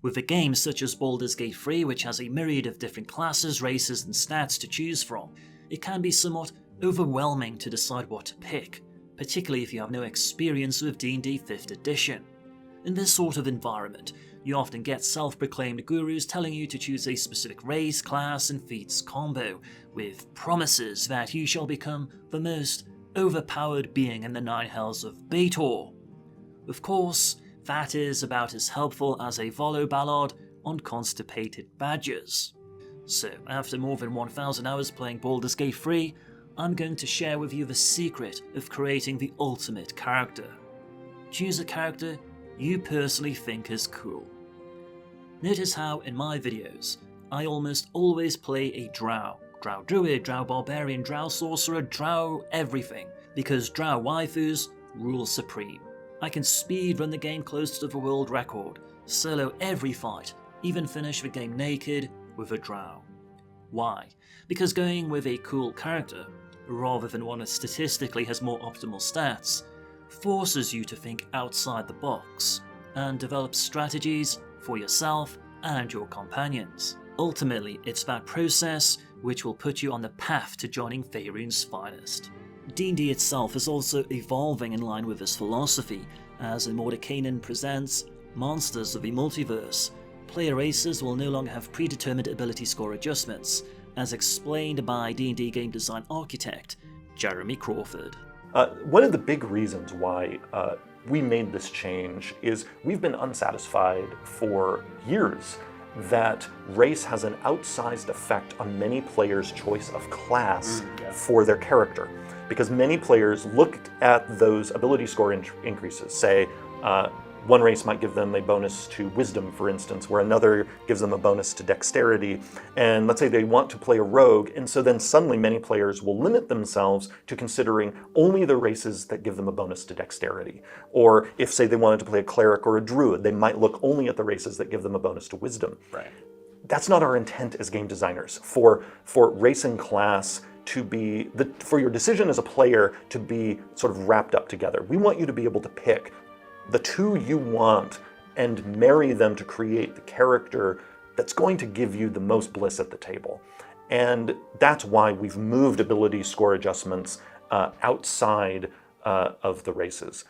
With a game such as Baldur's Gate 3, which has a myriad of different classes, races, and stats to choose from, it can be somewhat overwhelming to decide what to pick, particularly if you have no experience with D&D 5th edition. In this sort of environment, you often get self-proclaimed gurus telling you to choose a specific race, class, and feats combo, with promises that you shall become the most overpowered being in the Nine Hells of Baator. Of course, that is about as helpful as a Volo ballad on constipated badgers. So, after more than 1,000 hours playing Baldur's Gate 3, I'm going to share with you the secret of creating the ultimate character. Choose a character you personally think is cool. Notice how, in my videos, I almost always play a drow. Drow druid, drow barbarian, drow sorcerer, drow everything, because drow waifus rule supreme. I can speedrun the game close to the world record, solo every fight, even finish the game naked with a drow. Why? Because going with a cool character, rather than one that statistically has more optimal stats, forces you to think outside the box, and develop strategies for yourself and your companions. Ultimately, it's that process which will put you on the path to joining Faerun's finest. D&D itself is also evolving in line with this philosophy, as Mordekainen presents Monsters of the Multiverse. Player races will no longer have predetermined ability score adjustments, as explained by D&D game design architect Jeremy Crawford. One of the big reasons why we made this change is we've been unsatisfied for years that race has an outsized effect on many players' choice of class for their character. Because many players looked at those ability score increases, say one race might give them a bonus to wisdom, for instance, where another gives them a bonus to dexterity. And let's say they want to play a rogue, and so then suddenly many players will limit themselves to considering only the races that give them a bonus to dexterity. Or if, say, they wanted to play a cleric or a druid, they might look only at the races that give them a bonus to wisdom. Right. That's not our intent as game designers, for race and class to be, for your decision as a player to be sort of wrapped up together. We want you to be able to pick the two you want and marry them to create the character that's going to give you the most bliss at the table. And that's why we've moved ability score adjustments outside of the races.